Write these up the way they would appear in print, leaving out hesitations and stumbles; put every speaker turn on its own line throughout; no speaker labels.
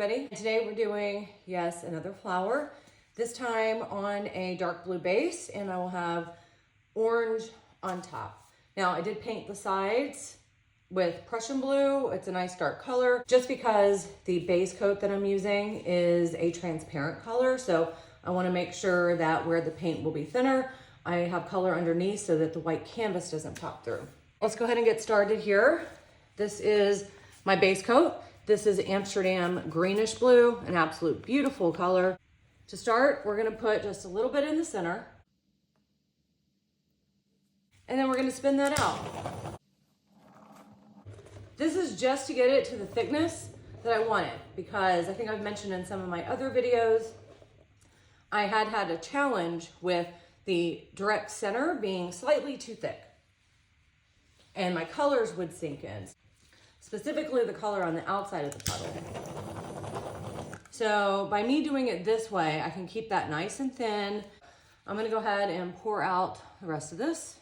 everybody. Today we're doing, yes, another flower. This time on a dark blue base, and I will have orange on top. Now I did paint the sides with Prussian blue. It's a nice dark color just because the base coat that I'm using is a transparent color. So I want to make sure that where the paint will be thinner, I have color underneath so that the white canvas doesn't pop through. Let's go ahead and get started here. This is my base coat. This is Amsterdam greenish blue, an absolute beautiful color. To start, we're gonna put just a little bit in the center, and then we're gonna spin that out. This is just to get it to the thickness that I wanted, because I think I've mentioned in some of my other videos, I had a challenge with the direct center being slightly too thick, and my colors would sink in. Specifically the color on the outside of the puddle. So by me doing it this way, I can keep that nice and thin. I'm gonna go ahead and pour out the rest of this.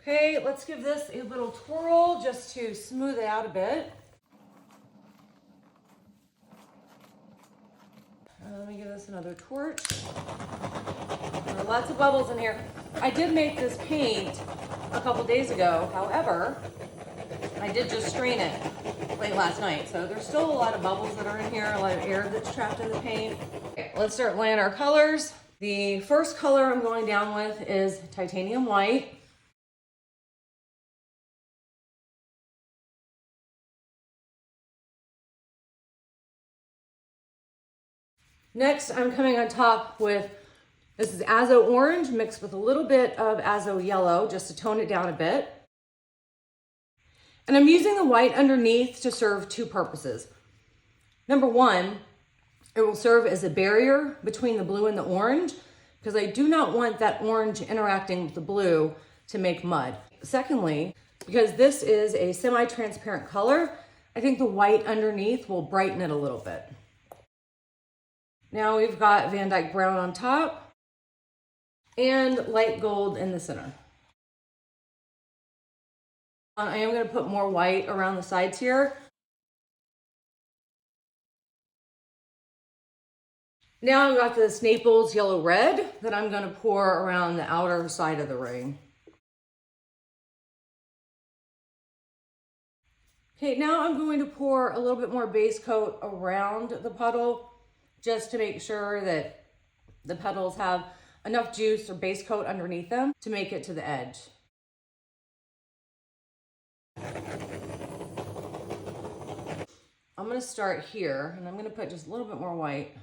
Okay, let's give this a little twirl just to smooth it out a bit. Let me give this another torch. There are lots of bubbles in here. I did make this paint a couple days ago. However, I did just strain it late last night. So there's still a lot of bubbles that are in here, a lot of air that's trapped in the paint. Okay, let's start laying our colors. The first color I'm going down with is titanium white. Next, I'm coming on top with, this is Azo orange mixed with a little bit of Azo yellow just to tone it down a bit. And I'm using the white underneath to serve two purposes. Number one, it will serve as a barrier between the blue and the orange, because I do not want that orange interacting with the blue to make mud. Secondly, because this is a semi-transparent color, I think the white underneath will brighten it a little bit. Now we've got Vandyke brown on top and light gold in the center. I am going to put more white around the sides here. Now I've got this Naples yellow red that I'm going to pour around the outer side of the ring. Okay, now I'm going to pour a little bit more base coat around the puddle just to make sure that the petals have enough juice or base coat underneath them to make it to the edge. I'm going to start here, and I'm going to put just a little bit more white.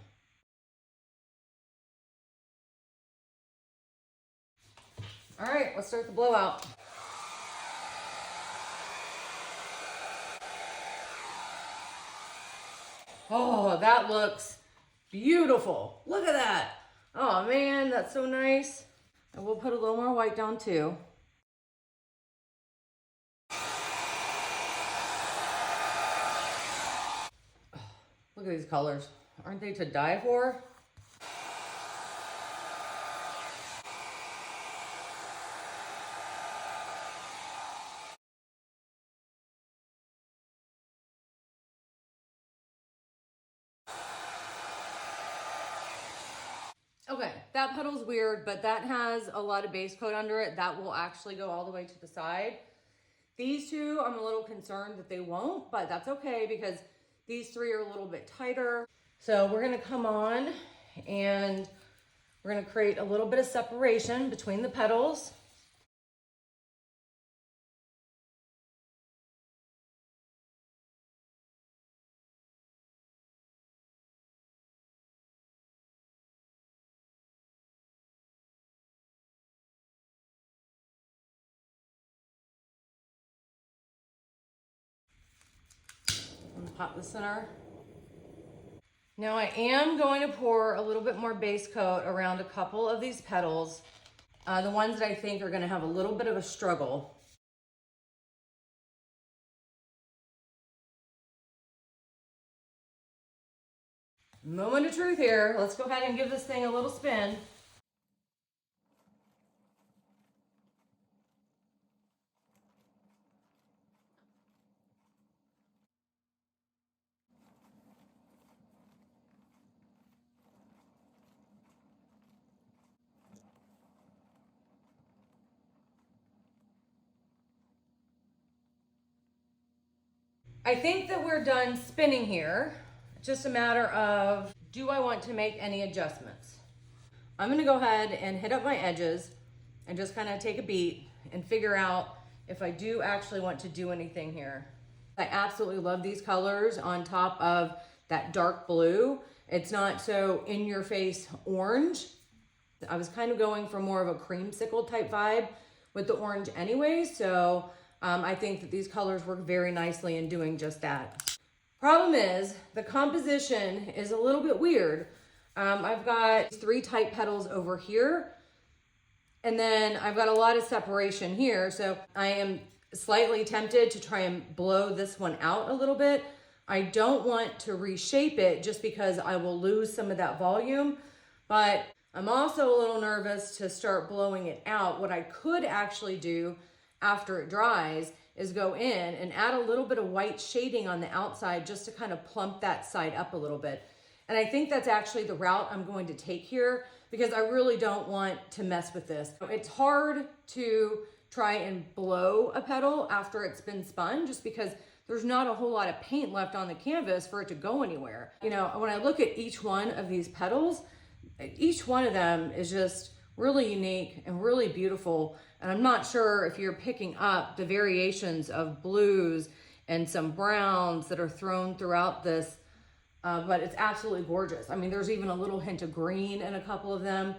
All right, let's start the blowout. Oh, that looks beautiful. Look at that. Oh man, that's so nice. I will put a little more white down too. Look at these colors. Aren't they to die for? Okay, that petal's weird, but that has a lot of base coat under it. That will actually go all the way to the side. These two, I'm a little concerned that they won't, but that's okay because these three are a little bit tighter. So we're gonna come on and we're gonna create a little bit of separation between the petals. Pop the center. Now I am going to pour a little bit more base coat around a couple of these petals, the ones that I think are going to have a little bit of a struggle. Moment of truth here. Let's go ahead and give this thing a little spin. I think that we're done spinning here. It's just a matter of, do I want to make any adjustments? I'm gonna go ahead and hit up my edges and just kind of take a beat and figure out if I do actually want to do anything here. I absolutely love these colors on top of that dark blue. It's not so in your face orange. I was kind of going for more of a creamsicle type vibe with the orange anyway, so I think that these colors work very nicely in doing just that. Problem is, the composition is a little bit weird. I've got 3 tight petals over here, and then I've got a lot of separation here, so I am slightly tempted to try and blow this one out a little bit. I don't want to reshape it just because I will lose some of that volume, but I'm also a little nervous to start blowing it out. What I could actually do after it dries is go in and add a little bit of white shading on the outside just to kind of plump that side up a little bit. And I think that's actually the route I'm going to take here because I really don't want to mess with this. It's hard to try and blow a petal after it's been spun just because there's not a whole lot of paint left on the canvas for it to go anywhere. You know, when I look at each one of these petals, each one of them is just really unique and really beautiful. And I'm not sure if you're picking up the variations of blues and some browns that are thrown throughout this, but it's absolutely gorgeous. I mean, there's even a little hint of green in a couple of them.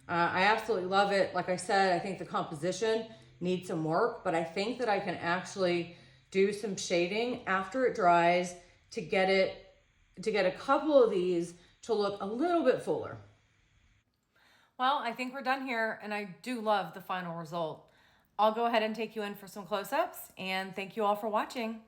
I absolutely love it. Like I said, I think the composition needs some work, but I think that I can actually do some shading after it dries to get a couple of these to look a little bit fuller. Well, I think we're done here, and I do love the final result. I'll go ahead and take you in for some close-ups, and thank you all for watching.